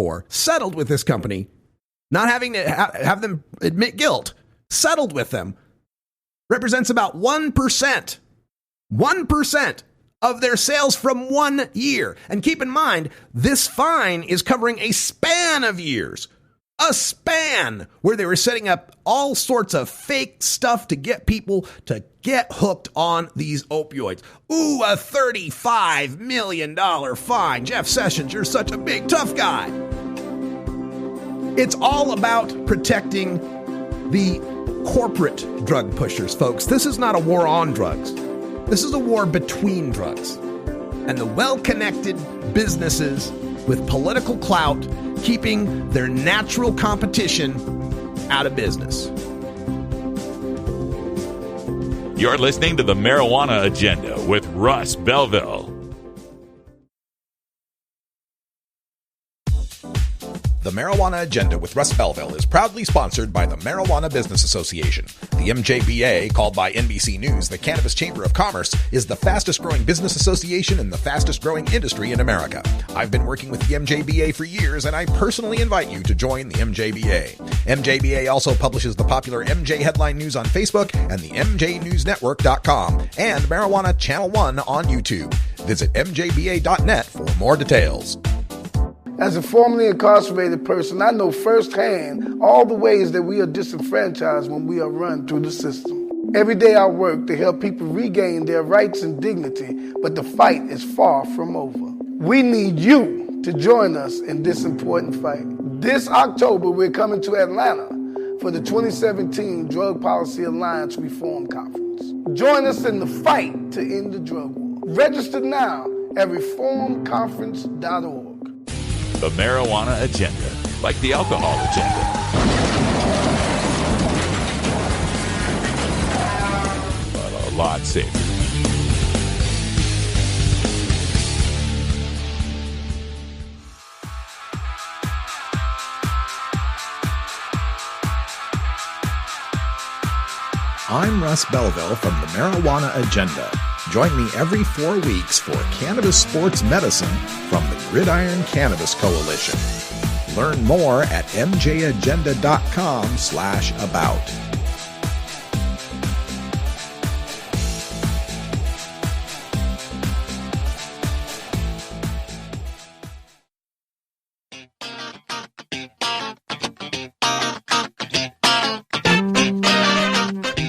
Speaker 3: not having to have them admit guilt, settled with them, represents about 1%. 1% of their sales from 1 year. And keep in mind, this fine is covering a span of years. A span where they were setting up all sorts of fake stuff to get people to get hooked on these opioids. Ooh, a $35 million fine. Jeff Sessions, you're such a big, tough guy. It's all about protecting the corporate drug pushers, folks. This is not a war on drugs. This is a war between drugs and the well-connected businesses with political clout keeping their natural competition out of business.
Speaker 2: You're listening to the Marijuana Agenda with Russ Belville.
Speaker 3: The Marijuana Agenda with Russ Belville is proudly sponsored by the Marijuana Business Association. The MJBA, called by NBC News the Cannabis Chamber of Commerce, is the fastest growing business association and the fastest growing industry in America. I've been working with the MJBA for years, and I personally invite you to join the MJBA. MJBA also publishes the popular MJ Headline News on Facebook and the MJNewsNetwork.com and Marijuana Channel 1 on YouTube. Visit MJBA.net for more details.
Speaker 9: As a formerly incarcerated person, I know firsthand all the ways that we are disenfranchised when we are run through the system. Every day I work to help people regain their rights and dignity, but the fight is far from over. We need you to join us in this important fight. This October, we're coming to Atlanta for the 2017 Drug Policy Alliance Reform Conference. Join us in the fight to end the drug war. Register now at reformconference.org.
Speaker 2: The marijuana agenda, like the alcohol agenda. But a lot safer.
Speaker 3: I'm Russ Belville from the Marijuana Agenda. Join me every 4 weeks for Cannabis Sports Medicine from the Gridiron Cannabis Coalition. Learn more at mjagenda.com/about.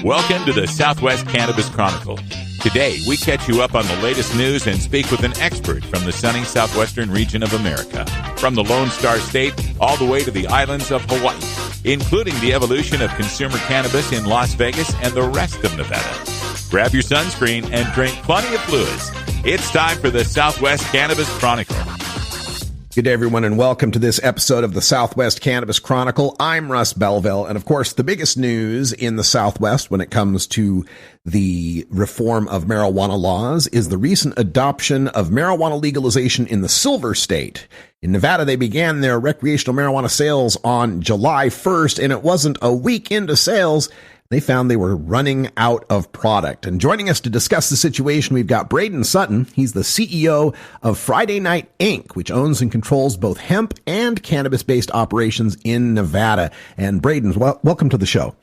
Speaker 2: Welcome to the Southwest Cannabis Chronicle. Today, we catch you up on the latest news and speak with an expert from the sunny southwestern region of America, from the Lone Star State all the way to the islands of Hawaii, including the evolution of consumer cannabis in Las Vegas and the rest of Nevada. Grab your sunscreen and drink plenty of fluids. It's time for the Southwest Cannabis Chronicle.
Speaker 3: Good day, everyone, and welcome to this episode of the Southwest Cannabis Chronicle. I'm Russ Belville, and of course, the biggest news in the Southwest when it comes to the reform of marijuana laws is the recent adoption of marijuana legalization in the Silver State. In Nevada, they began their recreational marijuana sales on July 1st, and it wasn't a week into sales they found they were running out of product. And joining us to discuss the situation, we've got Braden Sutton. He's the CEO of Friday Night Inc., which owns and controls both hemp and cannabis-based operations in Nevada. And Braden, welcome to the show.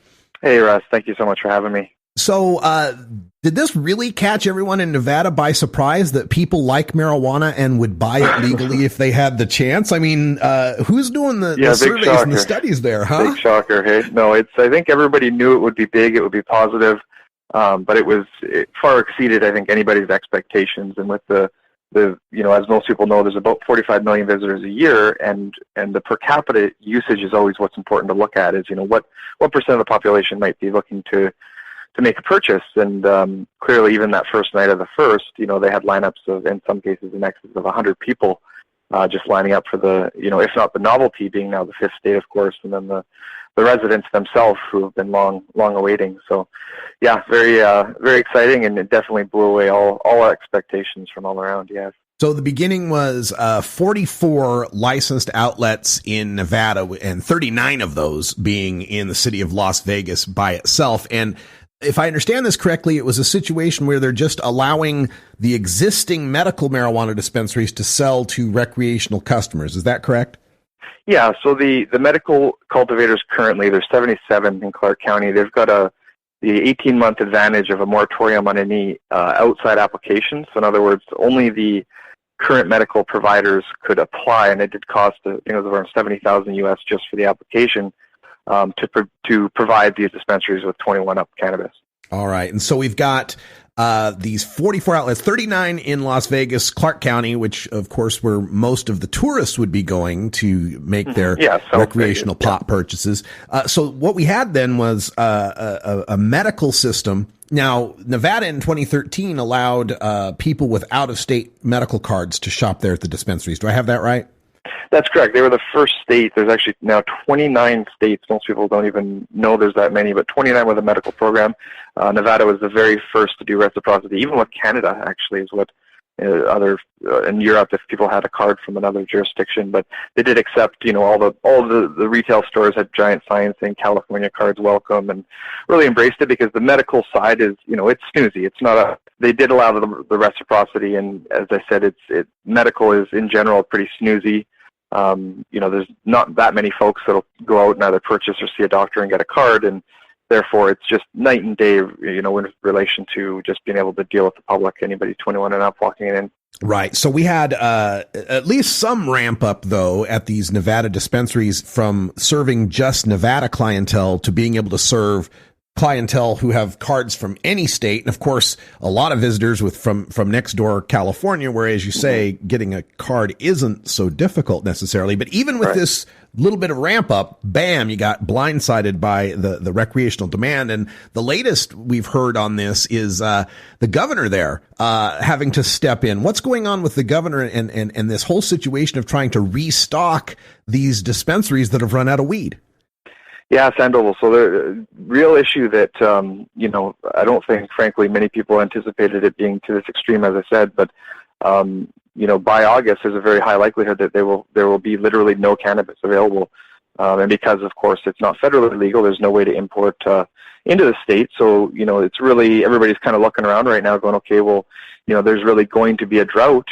Speaker 12: Hey, Russ. Thank you so much for having me.
Speaker 3: So, did this really catch everyone in Nevada by surprise that people like marijuana and would buy it legally if they had the chance? I mean, who's doing the surveys and the studies there, huh?
Speaker 12: Big shocker, hey? No, I think everybody knew it would be big, it would be positive, but it far exceeded, I think, anybody's expectations. And with the as most people know, there's about 45 million visitors a year, and the per capita usage is always what's important to look at is, what percent of the population might be looking to make a purchase. And clearly, even that first night of the first, they had lineups of, in some cases, in excess of 100 people just lining up for the, if not the novelty, being now the fifth state, of course, and then the residents themselves who have been long awaiting. So, yeah, very exciting, and it definitely blew away all our expectations from all around. Yeah.
Speaker 3: So the beginning was 44 licensed outlets in Nevada, and 39 of those being in the city of Las Vegas by itself. And if I understand this correctly, it was a situation where they're just allowing the existing medical marijuana dispensaries to sell to recreational customers. Is that correct?
Speaker 12: Yeah. So the medical cultivators currently, there's 77 in Clark County. They've got the 18-month advantage of a moratorium on any outside applications. So in other words, only the current medical providers could apply, and it did cost, I think it was around $70,000 US just for the application. To provide these dispensaries with 21 up cannabis.
Speaker 3: All right. And so we've got these 44 outlets, 39 in Las Vegas, Clark County, which, of course, where most of the tourists would be going to make their recreational pot purchases. So what we had then was a medical system. Now, Nevada in 2013 allowed people with out-of-state medical cards to shop there at the dispensaries. Do I have that right?
Speaker 12: That's correct. They were the first state. There's actually now 29 states. Most people don't even know there's that many, but 29 with a medical program. Nevada was the very first to do reciprocity, even with Canada, actually, is what in Europe, if people had a card from another jurisdiction. But they did accept, all the retail stores had giant signs saying California cards welcome, and really embraced it because the medical side is, it's snoozy. It's not they did allow the reciprocity, and as I said, medical is in general pretty snoozy. There's not that many folks that'll go out and either purchase or see a doctor and get a card, and therefore it's just night and day, in relation to just being able to deal with the public, anybody 21 and up walking in.
Speaker 3: Right. So we had at least some ramp up, though, at these Nevada dispensaries from serving just Nevada clientele to being able to serve clientele who have cards from any state. And of course, a lot of visitors from next door California, where, as you say, getting a card isn't so difficult necessarily. But even with this little bit of ramp up, bam, you got blindsided by the recreational demand. And the latest we've heard on this is the governor there having to step in. What's going on with the governor and this whole situation of trying to restock these dispensaries that have run out of weed?
Speaker 12: Yeah, Sandoval. So the real issue that, I don't think, frankly, many people anticipated it being to this extreme, as I said, but, by August, there's a very high likelihood that there will be literally no cannabis available. And because, of course, it's not federally legal, there's no way to import into the state. So, it's really, everybody's kind of looking around right now going, okay, well, there's really going to be a drought,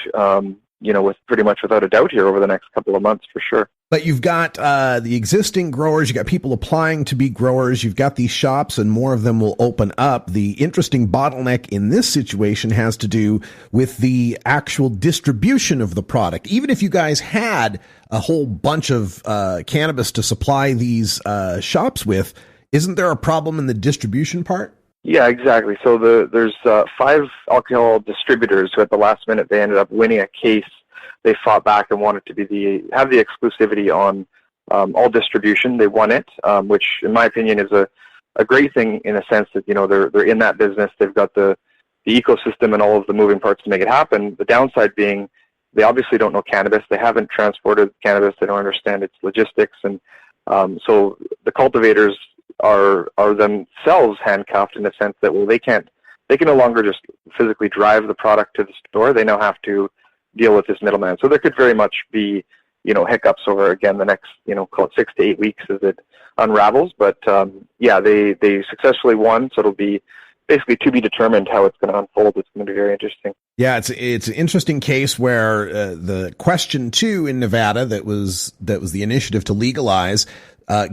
Speaker 12: with pretty much without a doubt here over the next couple of months for sure.
Speaker 3: But you've got the existing growers, you've got people applying to be growers, you've got these shops, and more of them will open up. The interesting bottleneck in this situation has to do with the actual distribution of the product. Even if you guys had a whole bunch of cannabis to supply these shops with, isn't there a problem in the distribution part?
Speaker 12: Yeah, exactly. So there's 5 alcohol distributors who at the last minute they ended up winning a case. They fought back and wanted to have the exclusivity on all distribution. They won it, which in my opinion is a great thing in a sense that they're in that business. They've got the ecosystem and all of the moving parts to make it happen. The downside being they obviously don't know cannabis. They haven't transported cannabis. They don't understand its logistics, and so the cultivators are themselves handcuffed in the sense that, well, they can no longer just physically drive the product to the store. They now have to deal with this middleman. So there could very much be, hiccups over, again, the next, call it 6 to 8 weeks as it unravels. But they successfully won. So it'll be basically to be determined how it's going to unfold. It's going to be very interesting.
Speaker 3: Yeah, it's an interesting case where the question 2 in Nevada that was the initiative to legalize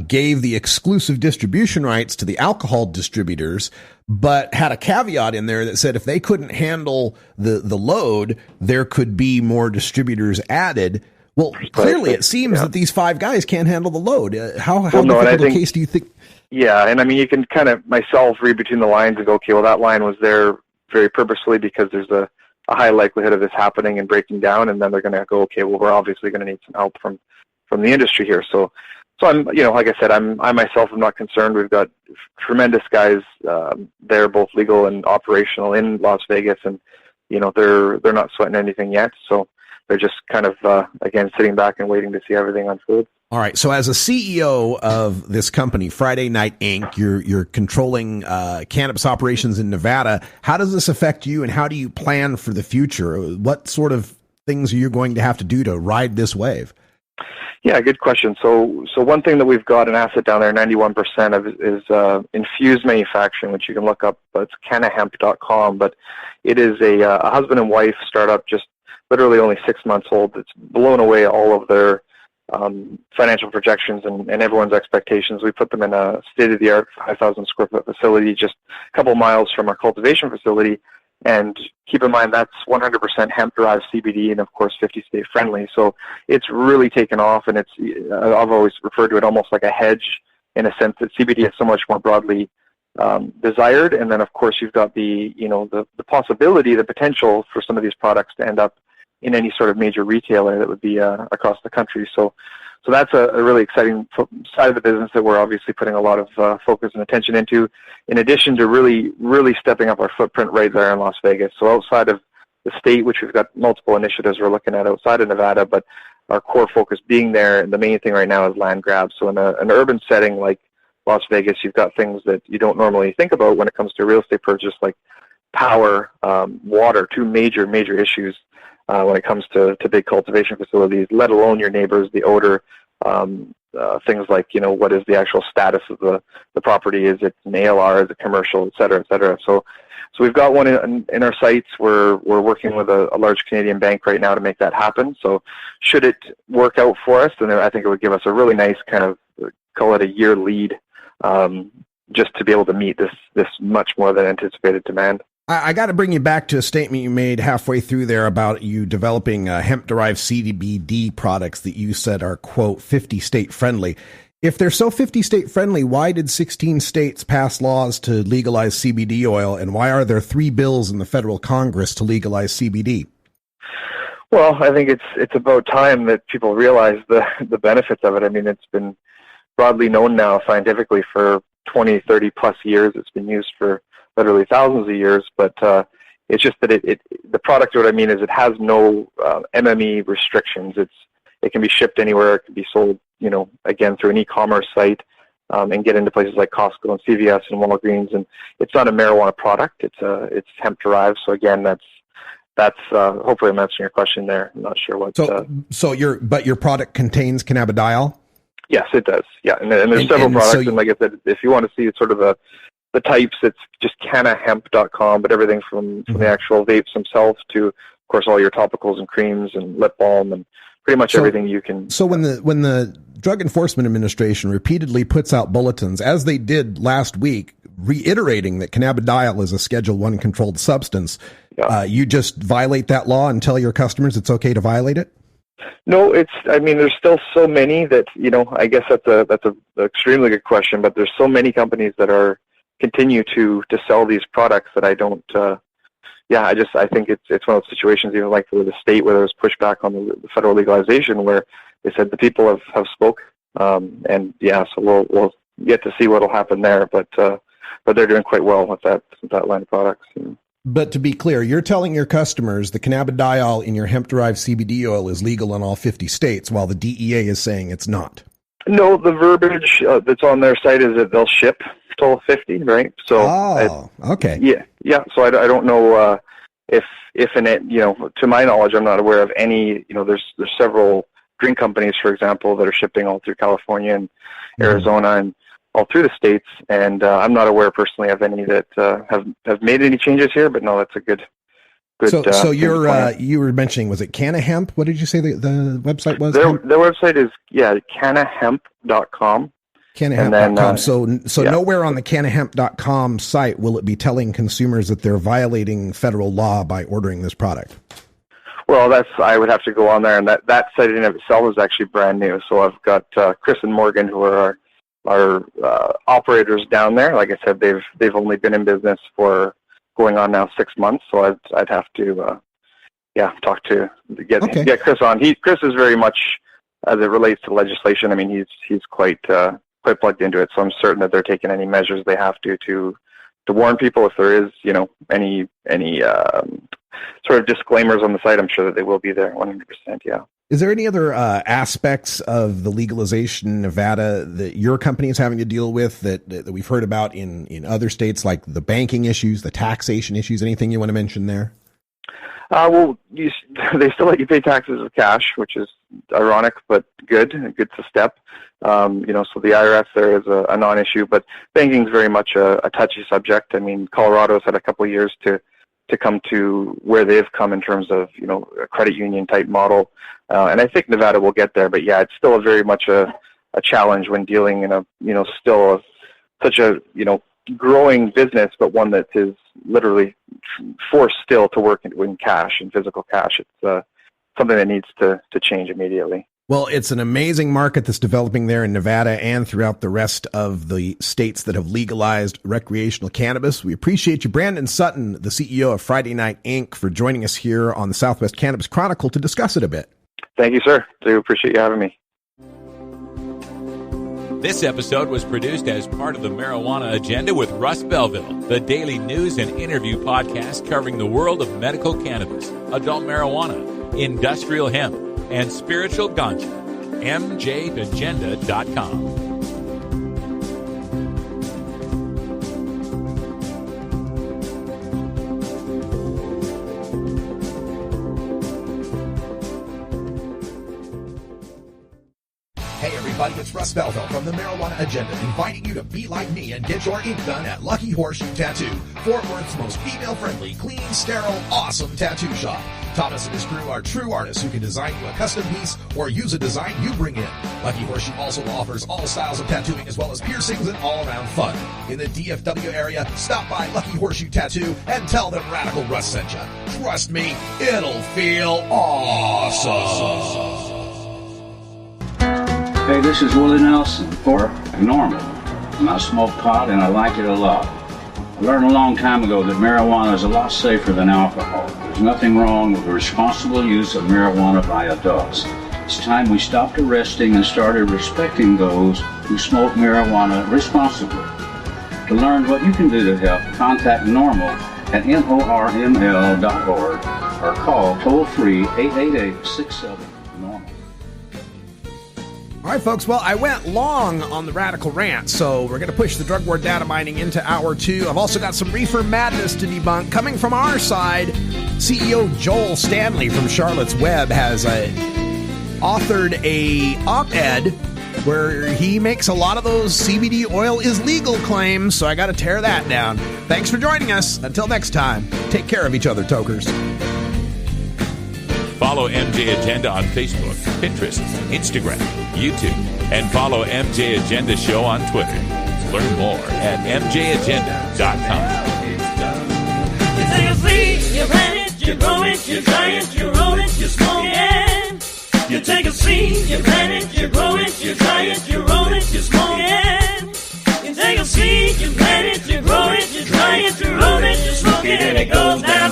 Speaker 3: gave the exclusive distribution rights to the alcohol distributors, but had a caveat in there that said if they couldn't handle the load, there could be more distributors added. Well, clearly it seems that these 5 guys can't handle the load. How difficult a case do you think?
Speaker 12: Yeah, and I mean, you can kind of myself read between the lines and go, okay, well, that line was there very purposefully because there's a high likelihood of this happening and breaking down, and then they're going to go, okay, well, we're obviously going to need some help from the industry here. So I'm, like I said, I myself am not concerned. We've got tremendous guys there, both legal and operational in Las Vegas, and they're not sweating anything yet. So they're just kind of again sitting back and waiting to see everything unfold.
Speaker 3: All right. So as a CEO of this company, Friday Night Inc., you're controlling cannabis operations in Nevada. How does this affect you, and how do you plan for the future? What sort of things are you going to have to do to ride this wave?
Speaker 12: Yeah, good question. So one thing that we've got an asset down there, 91% of is infused manufacturing, which you can look up. It's cannahemp.com, but it is a husband and wife startup, just literally only 6 months old. It's blown away all of their financial projections and everyone's expectations. We put them in a state-of-the-art 5,000 square foot facility just a couple miles from our cultivation facility. And keep in mind, that's 100% hemp-derived CBD and, of course, 50-state friendly. So it's really taken off, and I've always referred to it almost like a hedge in a sense that CBD is so much more broadly desired. And then, of course, you've got the possibility, the potential for some of these products to end up in any sort of major retailer that would be across the country. So that's a really exciting side of the business that we're obviously putting a lot of focus and attention into, in addition to really, really stepping up our footprint right there in Las Vegas. So outside of the state, which we've got multiple initiatives we're looking at outside of Nevada, but our core focus being there, and the main thing right now is land grabs. So in an urban setting like Las Vegas, you've got things that you don't normally think about when it comes to real estate purchase, like power, water, 2 major issues when it comes to big cultivation facilities, let alone your neighbors, the odor, things like, what is the actual status of the property? Is it an ALR? Is it commercial, et cetera, et cetera? So we've got one in our sights. We're working with a large Canadian bank right now to make that happen. So should it work out for us, then I think it would give us a really nice kind of, call it a year lead, just to be able to meet this much more than anticipated demand.
Speaker 3: I got to bring you back to a statement you made halfway through there about you developing hemp-derived CBD products that you said are, quote, 50-state friendly. If they're so 50-state friendly, why did 16 states pass laws to legalize CBD oil, and why are there 3 bills in the federal Congress to legalize CBD?
Speaker 12: Well, I think it's about time that people realize the benefits of it. I mean, it's been broadly known now scientifically for 20, 30 plus years. It's been used for literally thousands of years, but it's just that the product, what I mean is it has no MME restrictions. It can be shipped anywhere. It can be sold, again, through an e-commerce site and get into places like Costco and CVS and Walgreens. And it's not a marijuana product. It's hemp derived. So again, that's hopefully I'm answering your question there. I'm not sure what.
Speaker 3: So your product contains cannabidiol?
Speaker 12: Yes, it does. Yeah, and there's several products. And like I said, if you want to see sort of the types, it's just cannahemp.com, but everything from the actual vapes themselves to, of course, all your topicals and creams and lip balm and pretty much everything you can.
Speaker 3: So when the Drug Enforcement Administration repeatedly puts out bulletins, as they did last week, reiterating that cannabidiol is a Schedule I controlled substance, you just violate that law and tell your customers it's okay to violate it?
Speaker 12: No, there's still so many that, I guess that's a extremely good question, but there's so many companies that continue to sell these products that I don't, I think it's one of those situations, even like for the state where there was pushback on the federal legalization, where they said the people have spoken, so we'll get to see what'll happen there, but they're doing quite well with that line of products.
Speaker 3: But to be clear, you're telling your customers the cannabidiol in your hemp-derived CBD oil is legal in all 50 states, while the DEA is saying it's not.
Speaker 12: No, the verbiage that's on their site is that they'll ship till 50, right? So,
Speaker 3: okay.
Speaker 12: Yeah. So I don't know if in it, to my knowledge, I'm not aware of any. There's several drink companies, for example, that are shipping all through California and Arizona and all through the states, and I'm not aware personally of any that have made any changes here. But no, that's a good.
Speaker 3: So you were mentioning, was it Canna Hemp? What did you say the website was?
Speaker 12: Their website is cannahemp.com.
Speaker 3: Cannahemp.com. So nowhere on the cannahemp.com site will it be telling consumers that they're violating federal law by ordering this product.
Speaker 12: Well, I would have to go on there, and that site in and of itself is actually brand new. So I've got Chris and Morgan, who are our operators down there. Like I said, they've only been in business for going on now 6 months. So I'd have to talk to get Chris on. Chris is very much, as it relates to legislation, I mean, he's quite plugged into it. So I'm certain that they're taking any measures they have to warn people if there is any sort of disclaimers on the site. I'm sure that they will be there 100%. Yeah.
Speaker 3: Is there any other aspects of the legalization in Nevada that your company is having to deal with that we've heard about in other states, like the banking issues, the taxation issues? Anything you want to mention there?
Speaker 12: Well, they still let you pay taxes with cash, which is ironic, but good. It's a step. So the IRS there is a non-issue, but banking is very much a touchy subject. I mean, Colorado's had a couple of years to come to where they've come in terms of, a credit union type model. And I think Nevada will get there, but it's still very much a challenge when dealing in such a growing business, but one that is literally forced still to work in cash and physical cash. It's something that needs to change immediately.
Speaker 3: Well, it's an amazing market that's developing there in Nevada and throughout the rest of the states that have legalized recreational cannabis. We appreciate you, Brandon Sutton, the CEO of Friday Night Inc., for joining us here on the Southwest Cannabis Chronicle to discuss it a bit.
Speaker 12: Thank you, sir. I appreciate you having me.
Speaker 2: This episode was produced as part of the Marijuana Agenda with Russ Belville, the daily news and interview podcast covering the world of medical cannabis, adult marijuana, industrial hemp, and spiritual ganja. MJAgenda.com.
Speaker 3: Hey everybody, it's Russ Belville from the Marijuana Agenda, inviting you to be like me and get your ink done at Lucky Horseshoe Tattoo, Fort Worth's most female-friendly, clean, sterile, awesome tattoo shop. Thomas and his crew are true artists who can design you a custom piece or use a design you bring in. Lucky Horseshoe also offers all styles of tattooing as well as piercings and all-around fun. In the DFW area, stop by Lucky Horseshoe Tattoo and tell them Radical Russ sent you. Trust me, it'll feel awesome.
Speaker 4: Hey, this is Willie Nelson for Normal. And I smoke pot and I like it a lot. I learned a long time ago that marijuana is a lot safer than alcohol. There's nothing wrong with the responsible use of marijuana by adults. It's time we stopped arresting and started respecting those who smoke marijuana responsibly. To learn what you can do to help, contact NORML at NORML.org or call toll-free 888-67-NORMAL.
Speaker 3: All right, folks. Well, I went long on the radical rant, so we're going to push the drug war data mining into hour 2. I've also got some reefer madness to debunk. Coming from our side, CEO Joel Stanley from Charlotte's Web has authored a op-ed where he makes a lot of those CBD oil is legal claims, so I got to tear that down. Thanks for joining us. Until next time, take care of each other, tokers.
Speaker 2: Follow MJ Agenda on Facebook, Pinterest, Instagram, YouTube, and follow MJ Agenda Show on Twitter. Learn more at mjagenda.com.
Speaker 1: You take a seed, you plant it, you grow it, you dry it, you roll it, you smoke it. You take a seed, you plant it, you grow it, you dry it, you roll it, you smoke it. You take a seed, you plant it, you grow it, you dry it, you roll it, you smoke it, and it goes down.